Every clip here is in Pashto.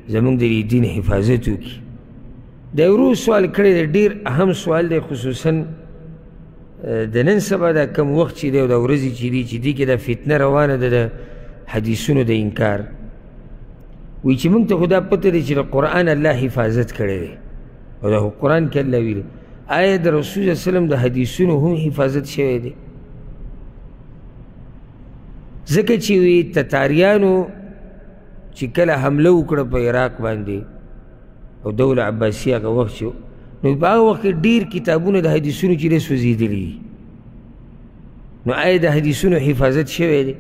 زمونږ د دین حفاظت وکړي. دا ورو سوال کړی دی، ډېر اهم سوال دی، خصوصا د نن سبا دا کم وخت چې دی او دا ورځې چې دي چې دې کې دا فتنه روانه ده د حدیثونو د انکار. وایي چې موږ ته خو دا پته دی چې د قرآن الله حفاظت کړی دی او دا قرآن کې الله ویلي، آیا د رسول صلی الله علیه وسلم د حدیثونو هم حفاظت شوی دی؟ ځکه چې وی تتاریانو چې کله حمله وکړه په عراق باندې او دوله عباسیه هغه وخت چې نو په هغه وخت کې ډېر کتابونه د حدیثونو چې دی سوځېدلي دي. نو آیا د حدیثونو حفاظت شوی دی؟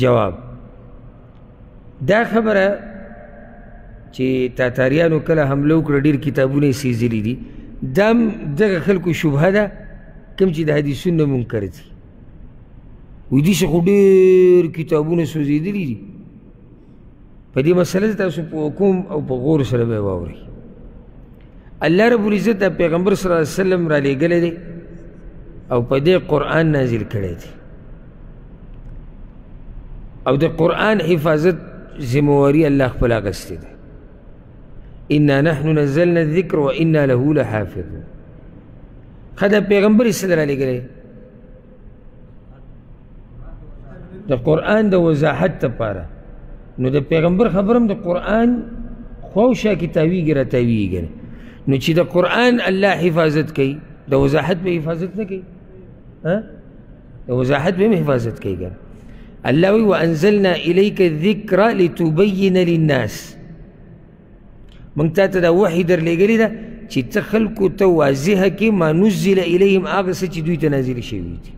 جواب، دا خبره چې تاتاریانو کله حمله وکړه ډېر کتابونه یې سوځېدلي دي، دا هم دغه خلکو شبهه ده کوم چې د حدیثونو نه منکر دي. وایي داسې خو ډېر کتابونه سوځېدلي دي. په دې مسله تاسو په حکم او په غور سره به واورئ. الله رب العزت د پیغمبر صلی الله علیه وسلم را لېږلی دی او په دې قرآن نازل کړی دی او د قرآن حفاظت ذمواري الله خپل اخیستې ده. انا نحن نزلنا الذکر و انا له لحافظون. ښه د پیغمبر یې څه را لېږلی د قرآن د وضاحت دپاره. نو د پیغمبر خبرم د قرآن خواوشا کې تاویږي را تاویږي. نو چې د قرآن الله حفاظت کوي د وضاحت به حفاظت نه کوي؟ د وضاحت به هم حفاظت کوي. ګره الله وی وانزلنا الیک الذکر لتبین للناس، موږ تا ته دا وحی درلېږلې ده چې ته خلکو ته واضحه کړې ما نزل الیهم هغه څه چې دوی ته نازل شوي دي.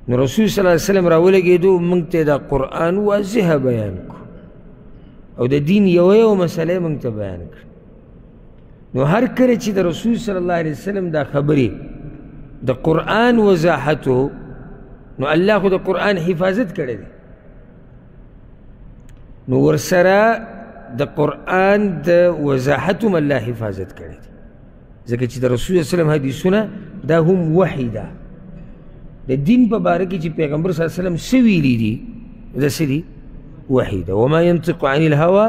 نو رسول صلی الله علیه وسلم راولګېدو موږ ته دا قرآن واضحه بیان کړو او د دین یو مسله موږ ته بیان کړه. نو هر کله چې د رسول صلی الله علیه وسلم دا خبرې د قرآن وضاحتو، نو الله خو د قرآن حفاظت کړی دی. نو ورسره د قرآن د وضاحت هم الله حفاظت کړی دی، ځکه چې د رسول صلی الله علیه وسلم حدیثونه دا هم وحی ده. د دین په باره کې چې پیغمبر صلی الله علیه وسلم څه ویلي دي دا څه دي؟ وحی ده. وما ينطق عن الهوى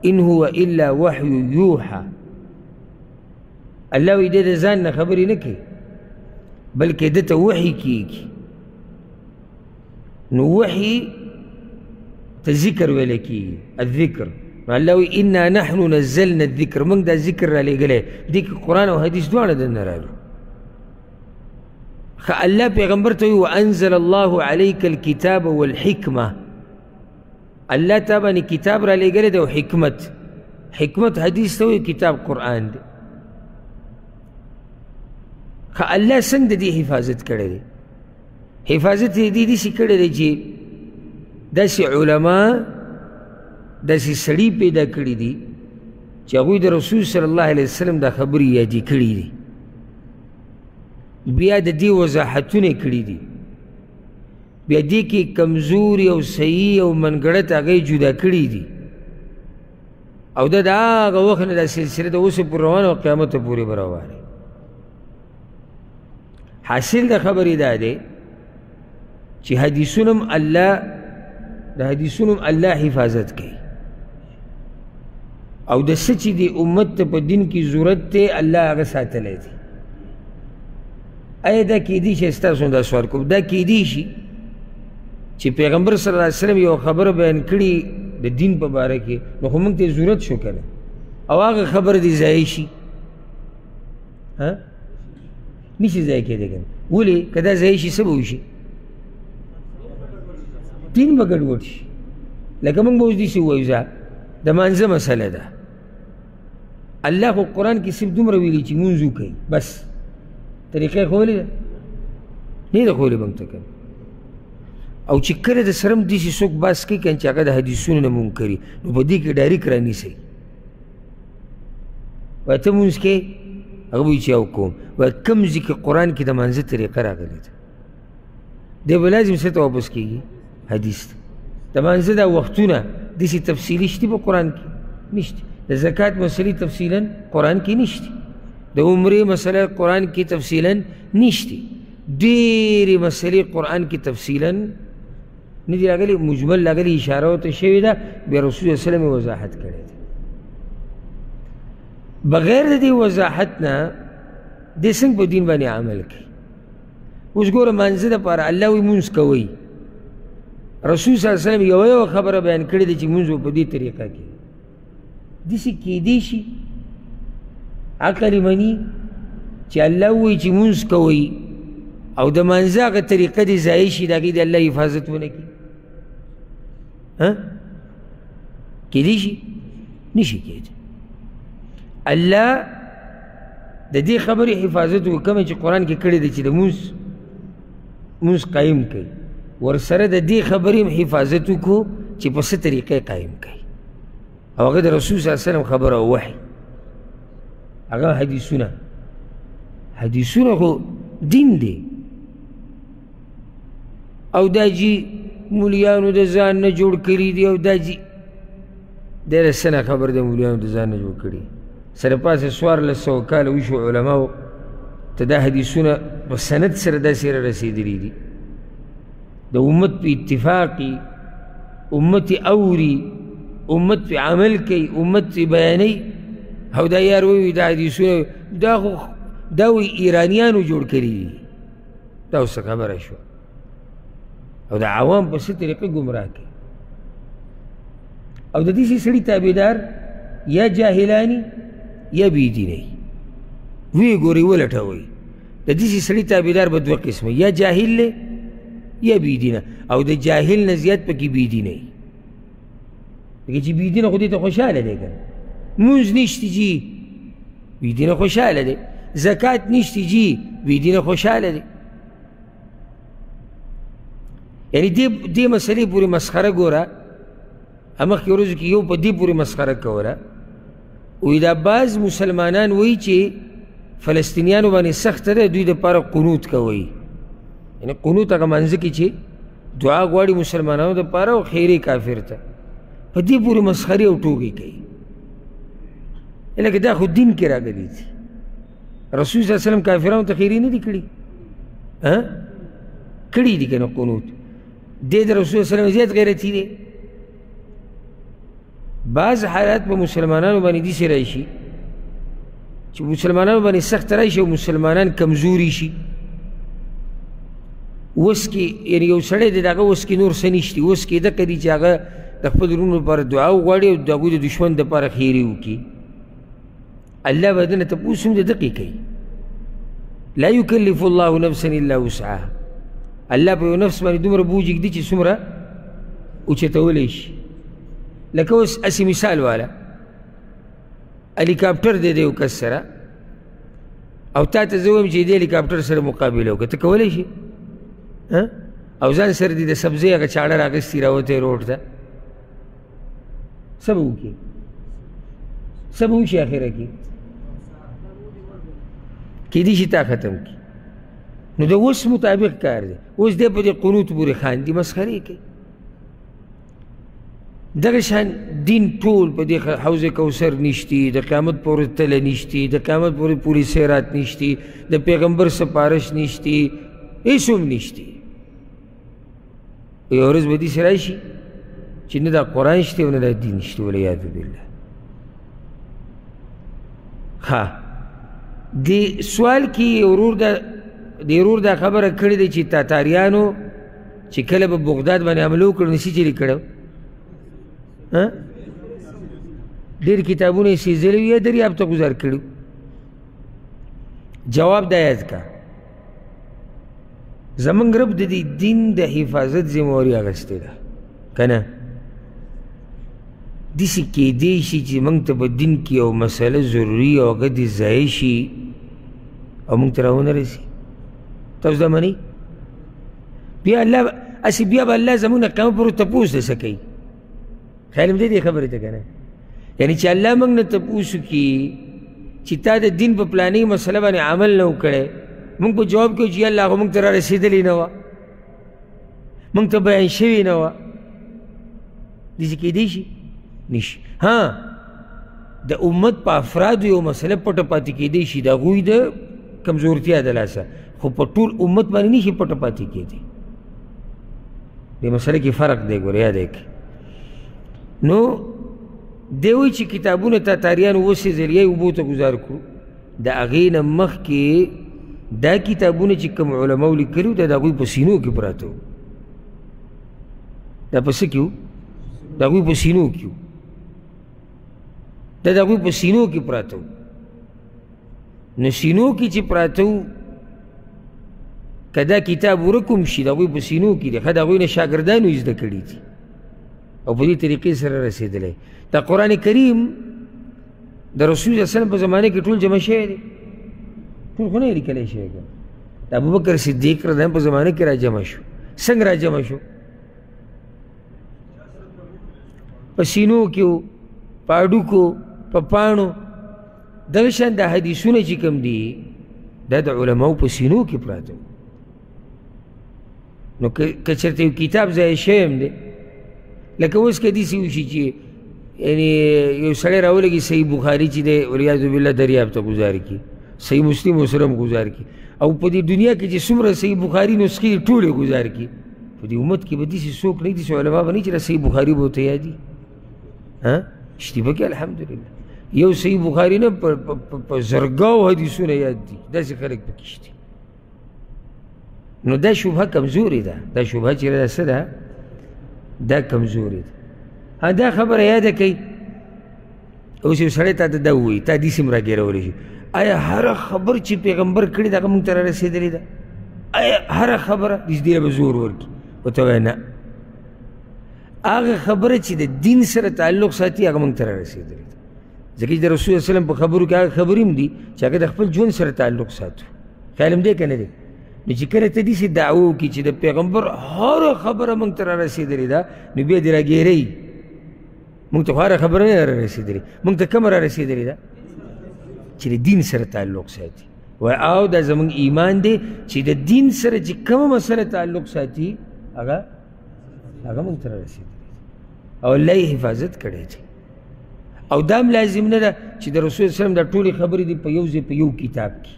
ان هو الا وحی یوحى. الله وی دې د ځان نه خبرې نه کوي بلکې ده ته وحی کېږي. نو وحی ته ذکر ویلی کېږي، الذکر. نو الله وی انا نحن نزلنا الذکر، موږ دا ذکر را لېږلی. دې کې قرآن او حدیث دواړه دننه رالو. الله پیغمبر ته وی وانزل الله علیک الکتاب والحکمه، الله تا باندې کتاب را لېږلی دی او حکمت. حکمت حدیث ته وی کتاب قرآن دی. الله څنګه د دې حفاظت کړی دی؟ حفاظت یې داسې کړی دی چې داسې علما داسې سړي پیدا کړي دي چې هغوی د رسول صلی الله علیه وسلم دا خبرې یادې کړي دي، بیا د دې وضاحتونه کړي دي، بیا دې کې کمزوري او صحیح او منګړت هغه یې جدا کړي دي. او دا د هغه وخت نه دا سلسله د اوسه پورې روانه او قیامته پورې به روانه. حاصل د خبرې دا دی چې حدیثونه الله حفاظت کوي او د څه چې د امت ته په دین کې ضرورت دی الله هغه ساتلی دی. آیا دا کیدی شي؟ ستاسو دا سوال کوم، دا کیدی شي چې پیغمبر صلی الله علیه وسلم یو خبره بیان کړي د دین په باره کې، نو خو موږ ته ضرورت شو کنه، او هغه خبره دې ضایع شي؟ نشي ضایع کېدی کنه. ولې؟ که دا ضایع شي څه به وشي؟ دین به ګډوډ شي. لکه موږ به اوس داسې ووایو د مانځه مسله ده، الله خو قرآن کې صرف دومره ویلي چې مونځ وکړئ، بس طریقه یې ښودلې ده؟ نه ده ښودلې موږ ته کنه. او چې کله د سره هم داسې څوک بحث کوي کنه چې هغه د حدیثونو نه منکري، نو په دې کې ډایرکټ رانیسئ. وایي ته مونځ کې؟ هغه به وایي چې یو کوم. وایي کوم ځای کې قرآن کې د مانځه طریقه راغلې ده، دی به لازم څه ته واپس کېږي؟ حدیث ته. د مانځه دا وختونه داسې تفصیلي شته په قرآن کې؟ نشته. د زکات مسلې تفصیلا قرآن کې نشته. د عمرې مسله قرآن کې تفصیلا نشته. ډېرې مسلې قرآن کې تفصیلا نه دي راغلي، مجمل راغلي اشاره ورته شوې ده، بیا رسول صلی الله علیه وسلم یې وضاحت کړی دی. بغیر د دې وضاحت نه دې څنګه په دین باندې عمل کوي؟ اوس ګوره مانځه دپاره الله وایي مونځ کوئ، رسول صلی الله علیه وسلم یوه خبره بیان کړې ده چې مونځ په دې طریقه کې داسې کیدی شي عقل یې مني چې الله وایي چې مونځ کوئ او د مانځه هغه طریقه دې ضایع شي، د هغې د الله حفاظت ونه کړي؟ کیدی شي؟ نشي کېدی. الله د دې خبرې حفاظت وکړي چې قرآن کې کړې ده چې د مونځ قایم کوي، ورسره د دې خبرې هم حفاظت وکړو چې په څه طریقې قایم کوي، او هغه د رسول صلی الله علیه وسلم خبره او وحی، هغه حدیثونه خو دین دی. او دا جی مولیانو د ځان نه جوړ کړي دي، او دا جی ډېره سنه خبر د مولیانو د ځان نه جوړ کړي. سره پاسه 1400 کاله وشو علماو ته دا حدیثونه په سند سره داسې رسېدلي دي، د امت په اتفاقي، امت اوري، امت په عمل کوي، امت په بیانوي. او دا یار وایي دا حدیثونه دا وایي ایرانیانو جوړ کړي دي، دا اوس خبره شوه. او د عوام په څه طریقه ګمراه کوي. او د دې سړي تابعدار یا جاهلانی یا بېدینی ویې ګورئ ولټوئ. د دې سړي تابعدار به دوه قسمه، یا جاهل دی یا بېدینه، او د جاهل نه زیات پکې بېدینی. ځکه چې بېدینه خو دې ته خوشحاله دی که نه، مونځ نشته جي بېدینه خوشحاله دی، زکات نشته جي بېدینه خوشحاله دی. یعنی دې مسئلې پورې مسخره ګوره، مخکې ورځو کې یو په دې پورې مسخره کوله، وایي دا بعض مسلمانان وایي چې فلسطینیانو باندې سخته ده، دوی دپاره قنوت کوئ. یعنی قنوت هغه منځه کې چې دعا غواړي مسلمانانو دپاره او خیرې کافر ته، په دې پورې مسخرې او ټوکې کوي. لکه دا خو دین کې راغلي دي. رسول صلی الله علیه وسلم کافرانو ته خیرې نه دي کړي؟ کړي دي که نه قنوت؟ دې د رسول صلی الله علیه وسلم زیات غیرتي دی. بعض حالات په مسلمانانو باندې داسې راشي چې مسلمانانو باندې سخت راشي او مسلمانان کمزوري شي. وس کې یعنې یو سړی دی د هغه وس کې نور څه نشتي، وس کې دقه دي چې هغه د خپل وروڼو لپاره دعا وغواړي او د هغوی د دشمن دپاره خیرې وکړي. الله به دنه تپوس هم د دقې کوي. لا یکلف الله نفسا الا وسعها. الله په یو نفس باندې دومره بوج ږدي چې څومره اوچتولی شي. لکه اوس هسې مثال والا هلیکاپټر دی د یو کس سره، او تا ته زه وایم چې دې هلیکاپټر سره مقابله وکړه، ته کولی شي؟ او ځان سره دې د سبزۍ هغه چاړه راغستې راوتی روډ ته، څه به وکړي؟ څه به وشي اخره کې؟ کیدای شي تا ختم کړي. نو د اوس مطابق کار دی. اوس دی په دې قنوت پورې خاندي، مسخرې کوي. دغه شان دین ټول په دې حوض کوثر نشتی، د قیامت پورې تله نشتی، د قیامت پورې پوری سیرات نشتی، د پیغمبر سپارش نشتی، هیڅ هم نشتی. یو ورځ به داسې راشي چې نه دا قرآن شته او نه دا دین شته، والعیاذ بالله. دې سوال کې ورور دا خبره کړې ده چې تاتاریانو چې کله به بغداد باندې حمله وکړو نو څه چېرې کړی؟ ډېر کتابونه یې سېزلي وي یا دریاب ته ګزار کړي. جواب دا یاد کا، زمونږ رب د دې دین د حفاظت ذمهواري اخیستې ده که نه؟ داسې کیدی شي چې موږ ته په دین کې یو مسله ضروري او هغه دې ضایع شي او موږ ته راونه رسي. تاسو دا منئ؟ بیا الله هسې بیا به الله زموږ نه قیامت پورې تپوس دسه کوي. خیال هم دی دې خبرې ته که نه؟ یعنې چې الله موږ نه تپوس وکړي چې تا د دین په پلاني مسله باندې عمل نه و کړی، موږ په جواب کې چې یا الله خو موږ ته را رسېدلې نه وه، موږ ته بیان شوې نه وه. داسې کیدی شي؟ نشي. د امت په افرادو یو مسله پټه پاتې کیدی شي د هغوی د کمزورتیا د لاسه، خو په ټول امت باندې نشي پټه پاتې کیدی. دې مسله کې فرق دی ګوره یاد یې کړئ. نو دی وایي چې کتابونه تاتاریانو اوس یې ذریعه اوبو ته ګزار کړو، د هغې نه مخکې دا کتابونه چې کوم علماو لیکلي وو دا د هغوی په سینو کې پراته وو. دا په څه کې وو؟ د هغوی په سینو کې وو. دا د هغوی په سینو کې پراته وو. نو سینو کې چې پراته وو که دا کتاب ورک هم شي د هغوی په سینو کې دی، ښه د هغوی نه شاګردانو یې زده کړي دي او په دې طریقې سره رسېدلی. دا قرآن کریم د رسول صلی الله علیه وسلم په زمانه کې ټول جمع شوی دی، ټول خو نه یې لیکلی شوی که د ابوبکر صدیق رضی الله په زمانه کې را جمع شو. څنګه را جمع شو؟ په سینو کې و، په هډوکو، په پاڼو. دغه شان دا حدیثونه چې کوم دي دا د علماو په سینو کې پراته وو. نو که چېرته یو کتاب ضایع شوی هم دی، لکه اوس که داسې وشي چې یعنې یو سړی راولګي صحیح بخاري چې دی والعیاذ بالله دریاب ته ګزار کړي، صحیح مسلم ورسره هم ګزار کړي، او په دې دنیا کې چې څومره صحیح بخاري نسخې دي ټولې ګزار کړي. په دې امت کې به داسې څوک نه دي، داسې علما به نه چې صحیح بخاري به ورته یاد دي. شتي پکې الحمدلله یو صحیح بخاري نه په زرګاو حدیثونه یاد دي، داسې خلک پکې شته. نو دا شبهه کمزورې ده، دا شبهه چې ده څه ده؟ دا کمزورې ده. دا خبره یاده کوي. اوس یو سړی تا ته دا ووایي، تا داسې هم راګیرولی شي، آیا هره خبر چې پیغمبر کړې ده هغه موږ ته را رسېدلې ده؟ آیا هره خبره؟ دې به زور ورکړي. ورته وایه نه، هغه خبره چې د دین سره تعلق ساتي هغه موږ ته را رسېدلې ده. ځکه چې د رسول صلی الله علیه وسلم په خبرو کې هغه خبرې هم دي چې هغه د خپل ژوند سره تعلق ساتو. خیال هم دی که نه دی؟ نو چې کله ته داسې دعوه وکړي چې د پیغمبر هره خبره موږ ته را رسېدلې ده، نو بیا دې راګیروي. موږ ته خو هره خبره نه را رسېدلې، موږ ته کومه را رسېدلې ده؟ چې د دین سره تعلق ساتي. وایي او دا زموږ ایمان دی چې د دین سره چې کومه مسله تعلق ساتي هغه موږ ته را رسېدلې ده او الله یې حفاظت کړی دی. او دا هم لازم نه ده چې د رسول صلی الله علیه وسلم دا ټولې خبرې دي په یو ځای په یو کتاب کې.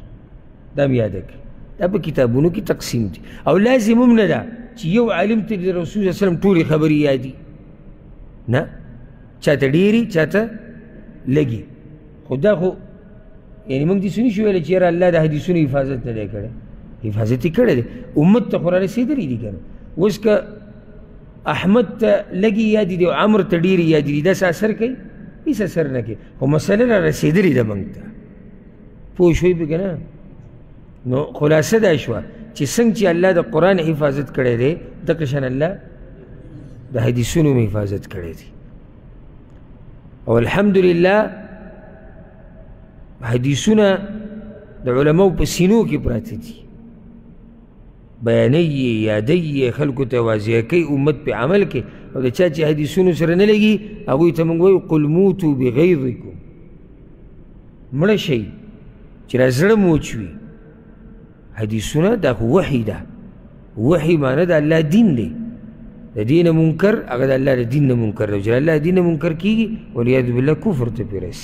دا هم یاده کړئ، دا په کتابونو کې تقسیم دي. او لازم هم نه ده چې یو عالم ته د رسول صلی الله علیه وسلم ټولې خبرې یادي، نه، چاته ډېرې چاته لږې. خو دا خو یعنې موږ داسې نه شو ویلی چې یاره الله د حدیثونو حفاظت نه دی کړی، حفاظت یې کړی دی، امت ته خو را رسېدلي دي که نه. اوس که احمد ته لږې یادې دي او عمر ته ډېرې یادې دي، داسې اثر کوي؟ هېڅ اثر نه کوي، خو مسله را رسېدلې ده موږ ته. پوه شوئ پې که نه؟ نو خلاصه دا شوه چې څنګه چې الله د قرآن حفاظت کړی دی دغه شان الله د حدیثونو هم حفاظت کړی دی. او الحمدلله حدیثونه د علماو په سینو کې پراته دي، بیانوي یې، یادوي یې، خلکو ته واضح کوي، امت پې عمل کوي. او د چا چې حدیثونو سره نه لګي هغوی ته موږ وایو قل موتو بغیظکم، مړه شئ چې را زړه موچ وي. حدیثونه دا خو وحی ده، وحی معنی د الله دین دی. د دین منکر هغه د الله د دین نه منکر دی، چې الله د دین نه منکر کېږي والعیاذ بالله کفر ته پرې رسي.